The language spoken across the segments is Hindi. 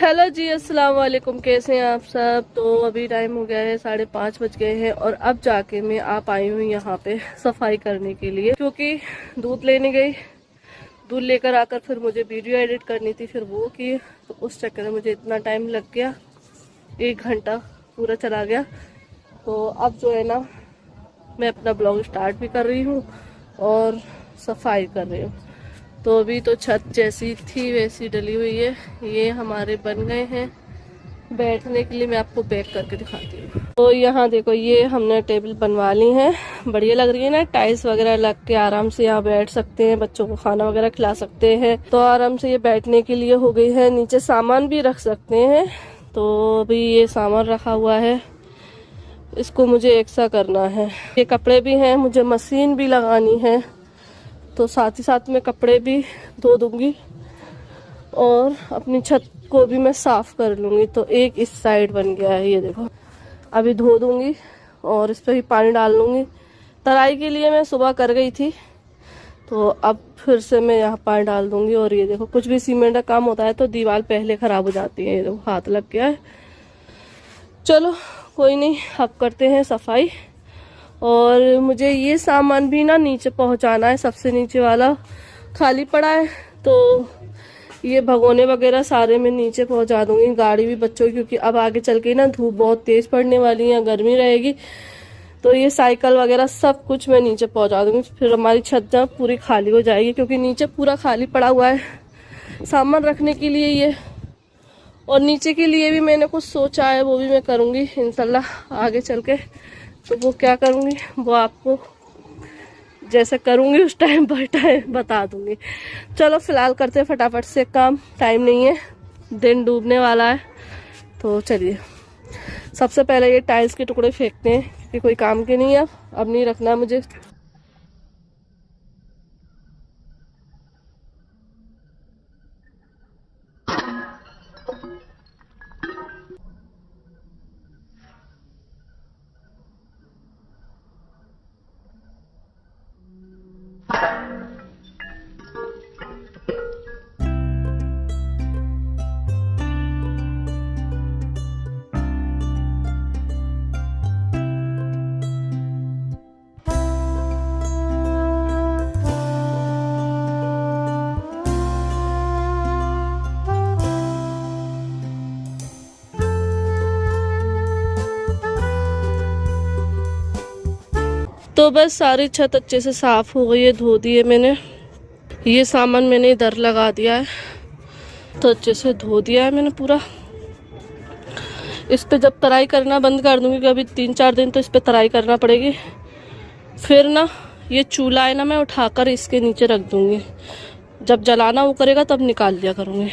हेलो जी, अस्सलाम वालेकुम। कैसे हैं आप सब? तो अभी टाइम हो गया है 5:30 बज गए हैं और अब जाके मैं आप आई हूँ यहाँ पे सफाई करने के लिए, क्योंकि दूध लेने गई। दूध लेकर आकर फिर मुझे वीडियो एडिट करनी थी, फिर वो की, तो उस चक्कर में मुझे इतना टाइम लग गया, 1 घंटा पूरा चला गया। तो अब जो है ना, मैं अपना ब्लॉग स्टार्ट भी कर रही हूँ और सफाई कर रही हूँ। तो अभी तो छत जैसी थी वैसी डली हुई है। ये हमारे बन गए हैं बैठने के लिए। मैं आपको बैक करके दिखाती हूँ। तो यहाँ देखो, ये हमने टेबल बनवा ली है, बढ़िया लग रही है ना। टाइल्स वगैरह लग के आराम से यहाँ बैठ सकते हैं, बच्चों को खाना वगैरह खिला सकते हैं। तो आराम से ये बैठने के लिए हो गई है। नीचे सामान भी रख सकते हैं। तो अभी ये सामान रखा हुआ है, इसको मुझे एक सा करना है। ये कपड़े भी हैं, मुझे मशीन भी लगानी है, तो साथ ही साथ में कपड़े भी धो दूंगी और अपनी छत को भी मैं साफ कर लूंगी। तो एक इस साइड बन गया है, ये देखो। अभी धो दूंगी और इस पर ही पानी डाल लूंगी। तराई के लिए मैं सुबह कर गई थी, तो अब फिर से मैं यहाँ पानी डाल दूंगी। और ये देखो, कुछ भी सीमेंट का काम होता है तो दीवार पहले खराब हो जाती है। ये देखो, हाथ लग गया है। चलो कोई नहीं, अब करते हैं सफाई। और मुझे ये सामान भी ना नीचे पहुंचाना है, सबसे नीचे वाला खाली पड़ा है। तो ये भगोने वगैरह सारे मैं नीचे पहुंचा दूंगी, गाड़ी भी बच्चों की, क्योंकि अब आगे चल के ना धूप बहुत तेज पड़ने वाली है, गर्मी रहेगी। तो ये साइकिल वगैरह सब कुछ मैं नीचे पहुंचा दूंगी। फिर हमारी छत जब पूरी खाली हो जाएगी, क्योंकि नीचे पूरा खाली पड़ा हुआ है सामान रखने के लिए ये। और नीचे के लिए भी मैंने कुछ सोचा है, वो भी मैं करूँगी इंशाल्लाह आगे चल के। तो वो क्या करूँगी वो आपको जैसे करूँगी उस टाइम पर टाइम बता दूँगी। चलो फिलहाल करते हैं फटाफट से काम, टाइम नहीं है, दिन डूबने वाला है। तो चलिए, सबसे पहले ये टाइल्स के टुकड़े फेंकते हैं, क्योंकि कोई काम के नहीं है, अब नहीं रखना मुझे। तो बस सारी छत अच्छे से साफ हो गई है, धो दी है मैंने। ये सामान मैंने इधर लगा दिया है, तो अच्छे से धो दिया है मैंने पूरा। इस पे जब तराई करना बंद कर दूंगी, अभी 3-4 दिन तो इस पे तराई करना पड़ेगी। फिर ना ये चूल्हा है ना, मैं उठाकर इसके नीचे रख दूंगी, जब जलाना वो करेगा तब निकाल दिया करूँगी।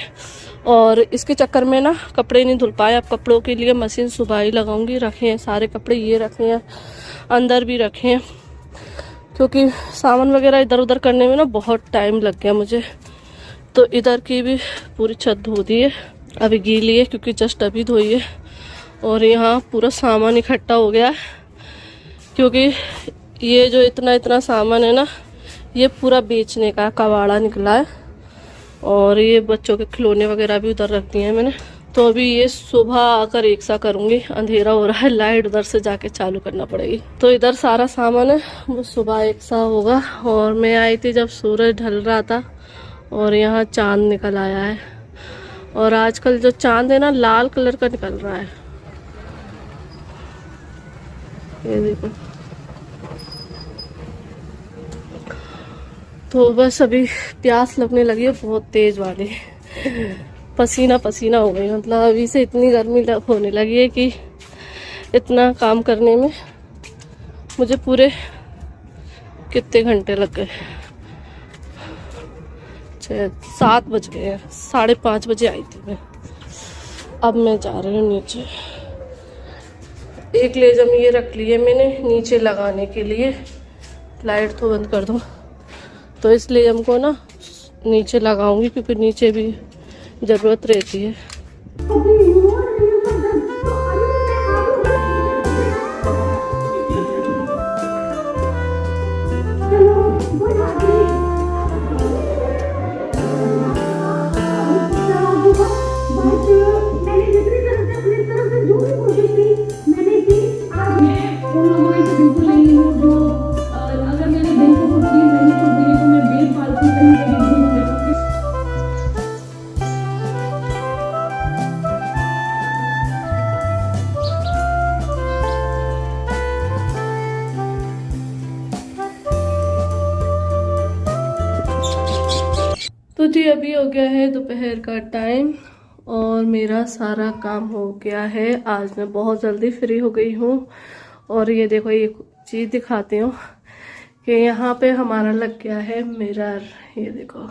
और इसके चक्कर में ना कपड़े नहीं धुल पाए। अब कपड़ों के लिए मशीन सुबह ही लगाऊंगी। रखे हैं सारे कपड़े, ये रखे हैं, अंदर भी रखे हैं, क्योंकि सामान वगैरह इधर उधर करने में ना बहुत टाइम लग गया मुझे। तो इधर की भी पूरी छत धो दी है, अभी गीली है क्योंकि जस्ट अभी धोई है। और यहाँ पूरा सामान इकट्ठा हो गया है, क्योंकि ये जो इतना इतना सामान है ना, ये पूरा बेचने का कबाड़ा निकला है। और ये बच्चों के खिलौने वगैरह भी उधर रख दिए हैं मैंने। तो अभी ये सुबह आकर एक सा करूँगी, अंधेरा हो रहा है, लाइट उधर से जाके चालू करना पड़ेगी। तो इधर सारा सामान है वो सुबह एक सा होगा। और मैं आई थी जब सूरज ढल रहा था, और यहाँ चांद निकल आया है। और आजकल जो चांद है ना, लाल कलर का निकल रहा है, ये देखो। तो बस अभी प्यास लगने लगी है बहुत तेज वाली, पसीना पसीना हो गई। मतलब अभी से इतनी गर्मी होने लगी है कि इतना काम करने में मुझे पूरे कितने घंटे लग गए। 7 बज गए हैं, 5:30 बजे आई थी मैं। अब मैं जा रही हूँ नीचे। एक लेजम ये रख लिए मैंने नीचे लगाने के लिए। लाइट तो बंद कर दो। तो इस लेजम को ना नीचे लगाऊंगी, क्योंकि नीचे भी ज़रूरत रहती है। अभी हो गया है दोपहर का टाइम और मेरा सारा काम हो गया है। आज मैं बहुत जल्दी फ्री हो गई हूँ। और ये देखो, ये चीज़ दिखाती हूँ कि यहाँ पे हमारा लग गया है मिरर। ये देखो,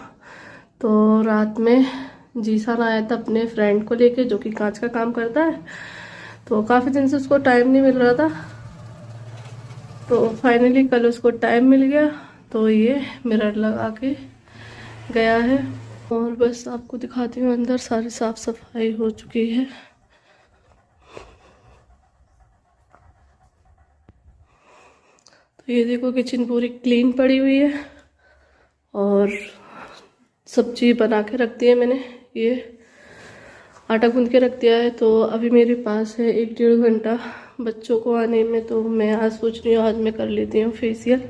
तो रात में जीसान आया था अपने फ्रेंड को लेके, जो कि कांच का काम करता है। तो काफ़ी दिन से उसको टाइम नहीं मिल रहा था, तो फाइनली कल उसको टाइम मिल गया, तो ये मिरर लगा के गया है। और बस आपको दिखाती हूँ, अंदर सारी साफ सफाई हो चुकी है। तो ये देखो, किचन पूरी क्लीन पड़ी हुई है और सब्जी बना के रख दी है मैंने। ये आटा गूंद के रख दिया है। तो अभी मेरे पास है 1-1.5 घंटा बच्चों को आने में। तो मैं आज सोच रही हूँ, आज मैं कर लेती हूँ फेशियल।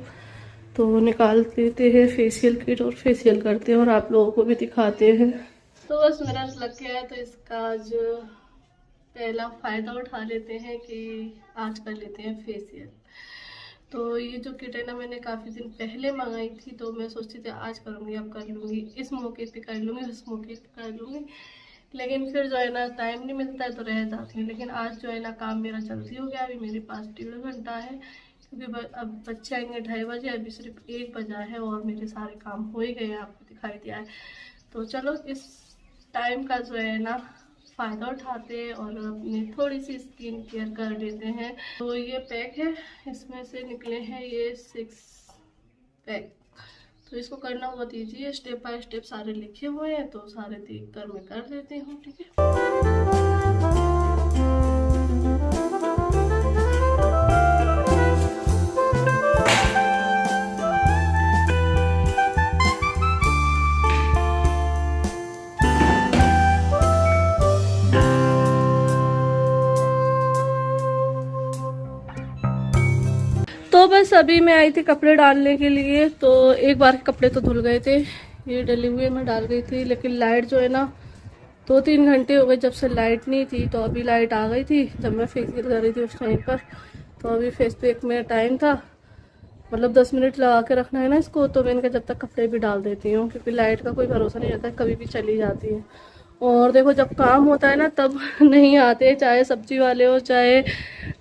तो निकाल लेते हैं फेशियल किट और फेशियल करते हैं और आप लोगों को भी दिखाते हैं। तो बस मेरा लग गया है, तो इसका आज पहला फ़ायदा उठा लेते हैं कि आज कर लेते हैं फेशियल। तो ये जो किट है ना, मैंने काफ़ी दिन पहले मंगाई थी, तो मैं सोचती थी आज करूँगी, अब कर लूँगी, इस मौके पे कर लूँगी, उस मौके पे कर लूँगी। लेकिन फिर जो है ना, टाइम नहीं मिलता है तो रह जाती हूँ। लेकिन आज जो है ना, काम मेरा जल्दी हो गया। अभी मेरे पास 1.5 घंटा है, क्योंकि अब बच्चे आएंगे 2:30 बजे, अभी सिर्फ 1 बजा है और मेरे सारे काम हो ही गए हैं, आपको दिखाई दिया है। तो चलो इस टाइम का जो है ना फ़ायदा उठाते हैं और अपनी थोड़ी सी स्किन केयर कर लेते हैं। तो ये पैक है, इसमें से निकले हैं ये 6 पैक। तो इसको करना बहुत ईजी है, स्टेप बाय स्टेप सारे लिखे हुए हैं, तो सारे देख कर मैं कर देती हूँ, ठीक है। तो बस अभी मैं आई थी कपड़े डालने के लिए, तो एक बार के कपड़े तो धुल गए थे, ये डले हुए मैं डाल गई थी। लेकिन लाइट जो है ना, 2-3 घंटे हो गए जब से लाइट नहीं थी। तो अभी लाइट आ गई थी जब मैं फेशियल कर रही थी उस टाइम पर। तो अभी फेस पे 1 मिनट टाइम था, मतलब 10 मिनट लगा के रखना है ना इसको। तो मैंने कहा जब तक कपड़े भी डाल देती हूँ, क्योंकि लाइट का कोई भरोसा नहीं रहता है, कभी भी चली जाती है। और देखो, जब काम होता है ना तब नहीं आते, चाहे सब्जी वाले हो चाहे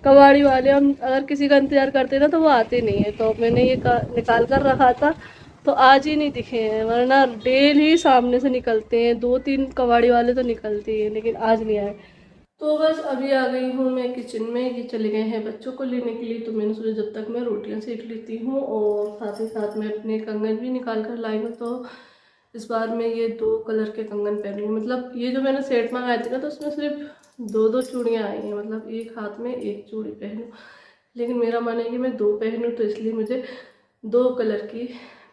कबाड़ी वाले। हम अगर किसी का इंतज़ार करते हैं ना तो वो आते नहीं है। तो मैंने ये निकाल कर रखा था, तो आज ही नहीं दिखे हैं, वरना डेली सामने से निकलते हैं। 2-3 कबाड़ी वाले तो निकलते हैं, लेकिन आज नहीं आए। तो बस अभी आ गई हूँ मैं किचन में। ये चले गए हैं बच्चों को लेने के लिए, तो मैंने सोचा जब तक मैं रोटियां सेक लेती हूँ और साथ ही साथ मैं अपने कंगन भी निकाल कर लाई हूँ। तो इस बार मैं ये 2 कलर के कंगन पहनूँगी। मतलब ये जो मैंने सेट मंगाया था ना, तो उसमें सिर्फ 2-2 चूड़ियाँ आई हैं, मतलब एक हाथ में 1 चूड़ी पहनूँ। लेकिन मेरा मन है कि मैं 2 पहनूँ, तो इसलिए मुझे 2 कलर की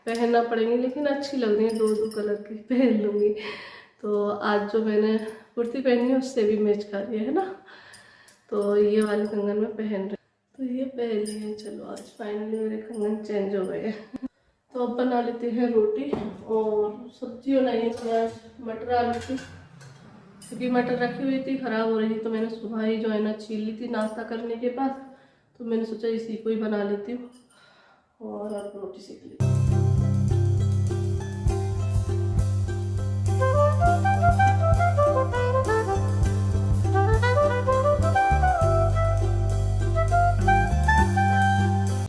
पहनना पड़ेंगी। लेकिन अच्छी लग रही है, 2-2 कलर की पहन लूँगी। तो आज जो मैंने कुर्ती पहनी है उससे भी मैच कर रही है ना, तो ये वाले कंगन में पहन रही। तो ये पहन लिए हैं। चलो आज फाइनली मेरे कंगन चेंज हो गए। तो अब बना लेते हैं रोटी और सब्जी बनाई है आज मटर आलू की, क्योंकि मटर रखी हुई थी ख़राब हो रही थी। तो मैंने सुबह ही जो है ना छील ली थी नाश्ता करने के बाद, तो मैंने सोचा इसी को ही बना लेती हूँ और अब रोटी सेक लेती हूँ।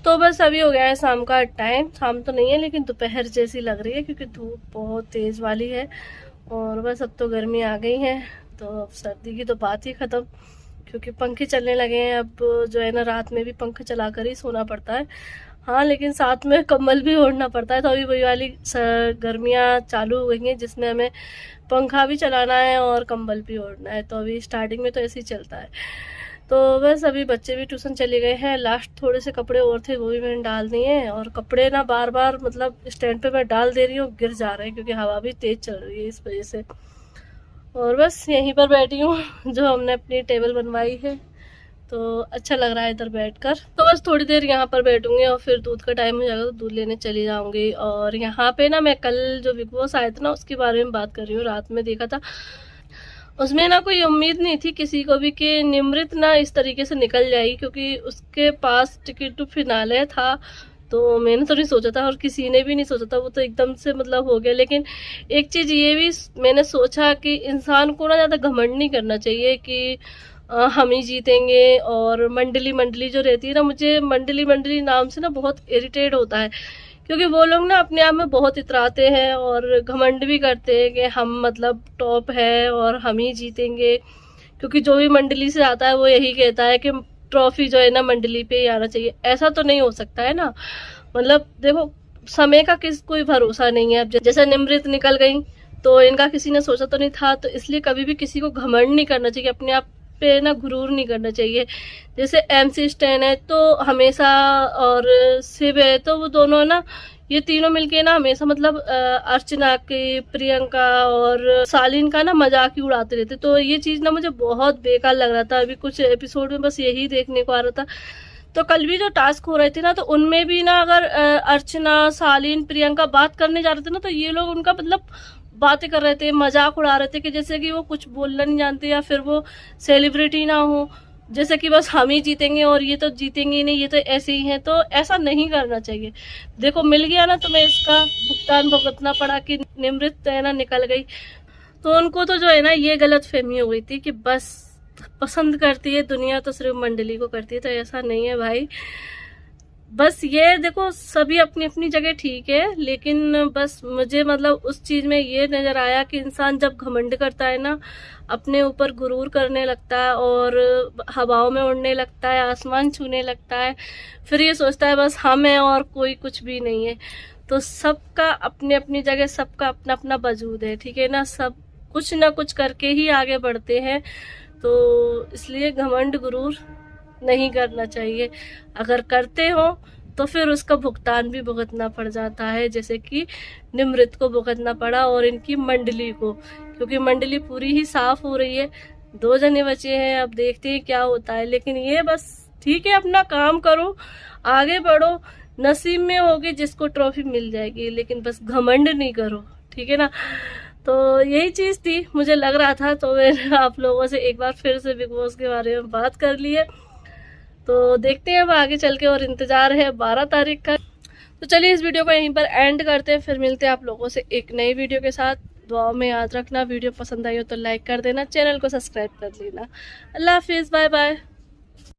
तो बस अभी हो गया है शाम का टाइम। शाम तो नहीं है लेकिन दोपहर जैसी लग रही है, क्योंकि धूप बहुत तेज़ वाली है। और बस अब तो गर्मी आ गई है, तो अब सर्दी की तो बात ही ख़त्म, क्योंकि पंखे चलने लगे हैं। अब जो है ना, रात में भी पंखा चला कर ही सोना पड़ता है। हाँ, लेकिन साथ में कंबल भी ओढ़ना पड़ता है। तो अभी वही वाली गर्मियाँ चालू हो गई हैं, जिसमें हमें पंखा भी चलाना है और कंबल भी ओढ़ना है। तो अभी स्टार्टिंग में तो ऐसे ही चलता है। तो बस अभी बच्चे भी ट्यूशन चले गए हैं। लास्ट थोड़े से कपड़े और थे, वो भी मैंने डाल दिए हैं। और कपड़े ना बार बार मतलब स्टैंड पे मैं डाल दे रही हूँ, गिर जा रहे हैं, क्योंकि हवा भी तेज़ चल रही है इस वजह से। और बस यहीं पर बैठी हूँ जो हमने अपनी टेबल बनवाई है, तो अच्छा लग रहा है इधर बैठकर। तो बस थोड़ी देर यहाँ पर बैठूंगी और फिर दूध का टाइम हो जाएगा तो दूध लेने चली जाऊंगी। और यहाँ पे ना, मैं कल जो बिग बॉस आए थे ना, उसके बारे में बात कर रही हूँ। रात में देखा था, उसमें ना कोई उम्मीद नहीं थी किसी को भी कि निमृत ना इस तरीके से निकल जाएगी, क्योंकि उसके पास टिकट टू फिनाले था। तो मैंने तो नहीं सोचा था और किसी ने भी नहीं सोचा था, वो तो एकदम से मतलब हो गया। लेकिन एक चीज़ ये भी मैंने सोचा कि इंसान को ना ज़्यादा घमंड नहीं करना चाहिए कि हम ही जीतेंगे। और मंडली मंडली जो रहती है ना, मुझे मंडली मंडली नाम से ना बहुत इरिटेट होता है, क्योंकि वो लोग ना अपने आप में बहुत इतराते हैं और घमंड भी करते हैं कि हम मतलब टॉप है और हम ही जीतेंगे। क्योंकि जो भी मंडली से आता है वो यही कहता है कि ट्रॉफी जो है ना मंडली पे ही आना चाहिए। ऐसा तो नहीं हो सकता है ना, मतलब देखो समय का कोई भरोसा नहीं है। अब जैसे निमृत निकल गई तो इनका किसी ने सोचा तो नहीं था, तो इसलिए कभी भी किसी को घमंड नहीं करना चाहिए, अपने आप पे ना गुरूर नहीं करना चाहिए। जैसे MC स्टैन है तो हमेशा, और शिव है तो वो दोनों ना, ये तीनों मिलके ना हमेशा मतलब अर्चना के, प्रियंका और सालिन का ना मजाक ही उड़ाते रहते। तो ये चीज ना मुझे बहुत बेकार लग रहा था। अभी कुछ एपिसोड में बस यही देखने को आ रहा था। तो कल भी जो टास्क हो रहे थे ना, तो उनमें भी ना अगर अर्चना, सालिन, प्रियंका बात करने जा रहे थे ना, तो ये लोग उनका मतलब बातें कर रहे थे, मजाक उड़ा रहे थे कि जैसे कि वो कुछ बोलना नहीं जानते या फिर वो सेलिब्रिटी ना हो, जैसे कि बस हम ही जीतेंगे और ये तो जीतेंगे ही नहीं, ये तो ऐसे ही हैं। तो ऐसा नहीं करना चाहिए। देखो मिल गया ना, तो मैं इसका भुगतान भुगतना पड़ा कि निमृत है ना निकल गई। तो उनको तो जो है ना ये गलत फहमी हो गई थी कि बस पसंद करती है दुनिया तो सिर्फ मंडली को करती है। तो ऐसा नहीं है भाई, बस ये देखो सभी अपनी अपनी जगह ठीक है, लेकिन बस मुझे मतलब उस चीज में ये नजर आया कि इंसान जब घमंड करता है ना, अपने ऊपर गुरूर करने लगता है और हवाओं में उड़ने लगता है, आसमान छूने लगता है, फिर ये सोचता है बस हम हैं और कोई कुछ भी नहीं है। तो सबका अपनी अपनी जगह, सबका अपना अपना वजूद है, ठीक है ना। सब कुछ ना कुछ करके ही आगे बढ़ते हैं, तो इसलिए घमंड गुरूर नहीं करना चाहिए। अगर करते हो तो फिर उसका भुगतान भी भुगतना पड़ जाता है, जैसे कि निमृत को भुगतना पड़ा और इनकी मंडली को, क्योंकि मंडली पूरी ही साफ हो रही है। 2 जने बचे हैं, अब देखते हैं क्या होता है। लेकिन ये बस ठीक है, अपना काम करो, आगे बढ़ो, नसीब में होगी जिसको ट्रॉफी मिल जाएगी, लेकिन बस घमंड नहीं करो, ठीक है ना। तो यही चीज थी, मुझे लग रहा था, तो मैंने आप लोगों से एक बार फिर से बिग बॉस के बारे में बात कर ली है। तो देखते हैं अब आगे चल के, और इंतजार है 12 तारीख का। तो चलिए इस वीडियो को यहीं पर एंड करते हैं, फिर मिलते हैं आप लोगों से एक नई वीडियो के साथ। दुआओं में याद रखना, वीडियो पसंद आई हो तो लाइक कर देना, चैनल को सब्सक्राइब कर लेना। अल्लाह हाफिज़, बाय बाय।